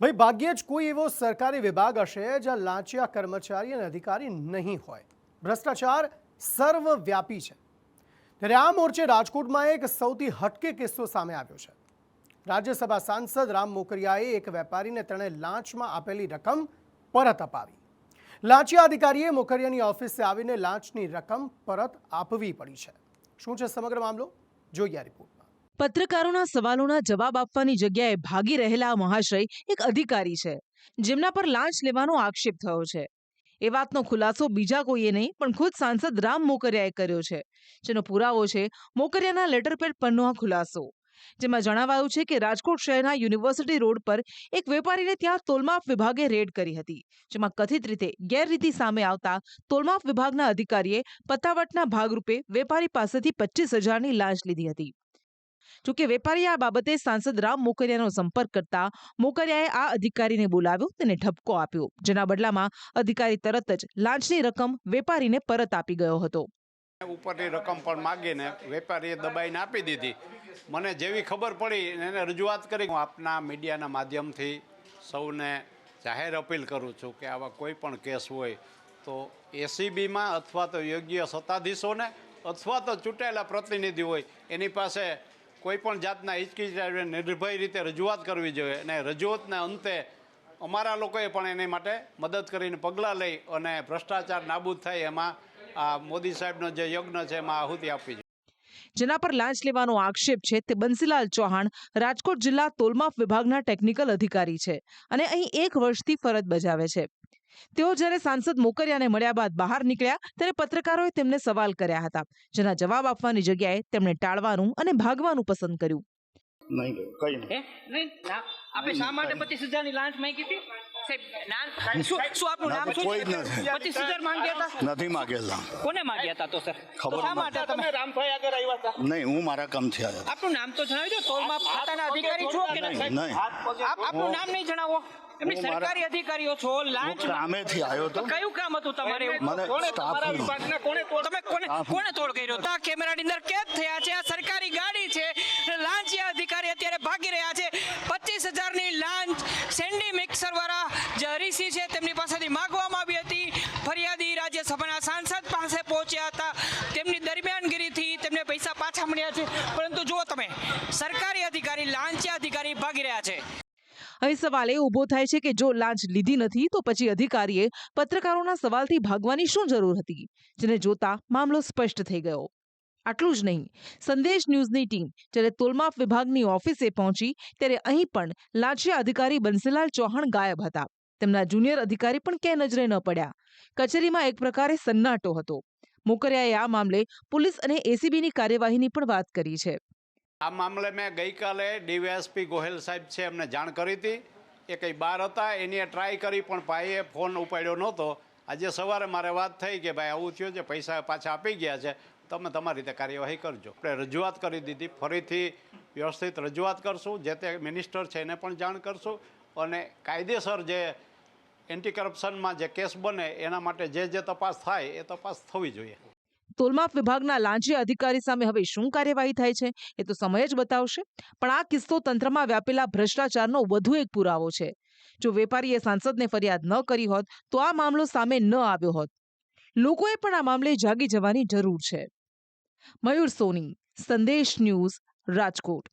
ભાઈ ભાગ્યે જ કોઈ એવો સરકારી વિભાગ હશે જ્યાં લાંચિયા કર્મચારી અને અધિકારી નહીં હોય। ભ્રષ્ટાચાર સર્વવ્યાપી છે। ત્યારે આ મોરચે રાજકોટમાં એક સૌથી હટકે કિસ્સો સામે આવ્યો છે। રાજ્યસભા સાંસદ રામ મોકરિયાએ એક વેપારીને તેણે લાંચમાં આપેલી રકમ પરત અપાવી। લાંચિયા અધિકારીએ મોકરિયાની ઓફિસે આવીને લાંચની રકમ પરત આપવી પડી છે। શું છે સમગ્ર મામલો, જોઈએ આ રિપોર્ટમાં। પત્રકારોના સવાલોના જવાબ આપવાની જગ્યાએ ભાગી રહેલા મહાશય એક અધિકારી છે, જેમના પર લાંચ લેવાનો આક્ષેપ થયો છે। એ વાતનો ખુલાસો બીજા કોઈએ નહીં પણ ખુદ સાંસદ રામ મોકરિયાએ કર્યો છે, જેનો પુરાવો છે મોકરિયાના લેટરપેડ પરનો આ ખુલાસો, જેમાં જણાવાયું છે કે રાજકોટ શહેરના યુનિવર્સિટી રોડ પર એક વેપારીને ત્યાં તોલમાપ વિભાગે રેડ કરી હતી, જેમાં કથિત રીતે ગેરરીતિ સામે આવતા તોલમાપ વિભાગના અધિકારીએ પતાવટના ભાગરૂપે વેપારી પાસેથી 25,000ની લાંચ લીધી હતી। જોકે વેપારીએ આ બાબતે સાંસદ રામ મોકરિયાનો સંપર્ક કરતા મોકરિયાએ આ અધિકારીને બોલાવ્યો, તેને ઠપકો આપ્યો, જેના બદલામાં અધિકારી તરત જ લાંચની રકમ વેપારીને પરત આપી ગયો હતો। ઉપરની રકમ પણ માગીને વેપારીએ દબાઈને આપી દીધી। મને જેવી ખબર પડી એને રજૂઆત કરી। હું આપના મીડિયાના માધ્યમથી સૌને જાહેર અપીલ કરું છું કે આવા કોઈ પણ કેસ હોય તો એસીબીમાં અથવા તો યોગ્ય સત્તાધીશોને અથવા તો ચૂંટાયેલા પ્રતિનિધિ હોય એની પાસે કોઈ પણ જાતના હિચકિચાઈને નિર્ભય રીતે રજૂઆત કરવી જોઈએ, અને રજૂઆતના અંતે અમારા લોકોએ પણ એની માટે મદદ કરીને પગલાં લઈ અને ભ્રષ્ટાચાર નાબૂદ થાય એમાં આ મોદી સાહેબનો જે યજ્ઞ છે એમાં આહુતિ આપવી જોઈએ। જેના પર લાંચ લેવાનો આક્ષેપ છે તે બંસીલાલ ચૌહાણ રાજકોટ જિલ્લા તોલમાપ વિભાગના ટેકનિકલ અધિકારી છે અને અહીં 1 વર્ષથી ફરજ બજાવે છે। તેઓ જ્યારે સાંસદ મોકરિયાને મળ્યા બાદ બહાર નીકળ્યા ત્યારે પત્રકારોએ તેમને સવાલ કર્યા હતા, જેના જવાબ આપવાની જગ્યાએ તેમણે ટાળવાનું અને ભાગવાનું પસંદ કર્યું। આપણે શા માટે 25,000ની લાંચ માંગી હતી? શું આપનું નામ શું છે? 25,000 માંગ્યા હતા? નથી માંગેલા। કોને માંગ્યા હતા? તો સર ખબર શા માટે તમે રામભાઈ આગળ આવ્યા હતા? નહીં, હું મારા કામથી આવ્યો। આપનું નામ તો જણાવી દો। તોલમાપ ખાતાના અધિકારી છો કે નહીં? આપનું નામ નહીં જણાવો? એમની સરકારી અધિકારીઓ છો। લાંચ કામેથી આવ્યો તો। કયું કામ હતું તમારે? મને કોણે તોડ કર્યો? તા કેમેરાની અંદર કેદ થયા છે। આ સરકારી ગાડી છે। લાંચિયા અધિકારી અત્યારે ભાગી રહ્યા છે। 25,000ની લાંચ સેન્ડી મિક્સર વાળા જે હરીસી છે તેમની પાસેથી માંગવામાં આવી હતી। ફરિયાદી રાજ્યસભાના સાંસદ પાસે પહોંચ્યા હતા। તેમની દરમિયાનગીરીથી તેમને પૈસા પાછા મળ્યા છે, પરંતુ જુઓ તમે, સરકારી અધિકારી લાંચિયા અધિકારી ભાગી રહ્યા છે। અહીં સવાલ એ ઊભો થાય છે કે જો લાંચ લીધી નથી તો પછી અધિકારીએ પત્રકારોના સવાલથી ભાગવાની શું જરૂર હતી, જેને જોતા મામલો સ્પષ્ટ થઈ ગયો। આટલું જ નહીં, સંદેશ ન્યૂઝની ટીમ જ્યારે તોલમાપ વિભાગની ઓફિસે પહોંચી ત્યારે અહીં પણ લાંચિયા અધિકારી બંસીલાલ ચૌહાણ ગાયબ હતા। તેમના જુનિયર અધિકારી પણ ક્યાંય નજરે ન પડ્યા। કચેરીમાં એક પ્રકારે સન્નાટો હતો। મોકરિયાએ આ મામલે પોલીસ અને એસીબીની કાર્યવાહીની પણ વાત કરી છે। આ મામલે મેં ગઈકાલે ડીવાયએસપી ગોહેલ સાહેબ છે એમને જાણ કરી હતી। એ કંઈ બહાર હતા, એની ટ્રાય કરી પણ ભાઈએ ફોન ઉપાડ્યો નહોતો। આજે સવારે મારે વાત થઈ કે ભાઈ આવું થયું છે, પૈસા પાછા આપી ગયા છે, તમે તમારી રીતે કાર્યવાહી કરજો। આપણે રજૂઆત કરી દીધી, ફરીથી વ્યવસ્થિત રજૂઆત કરશું, જે તે મિનિસ્ટર છે એને પણ જાણ કરશું, અને કાયદેસર જે એન્ટી કરપ્શનમાં જે કેસ બને એના માટે જે તપાસ થાય એ તપાસ થવી જોઈએ। તોલમાપ વિભાગના લાંચિયા અધિકારી સામે હવે શું કાર્યવાહી થાય છે એ તો સમય જ બતાવશે, પણ આ કિસ્સો તંત્રમાં વ્યાપેલા ભ્રષ્ટાચારનો વધુ એક પુરાવો છે। જો વેપારીએ સાંસદને ફરિયાદ ન કરી હોત તો આ મામલો સામે ન આવ્યો હોત। લોકોએ પણ આ મામલે જાગી જવાની જરૂર છે। મયુર સોની, સંદેશ ન્યૂઝ, રાજકોટ।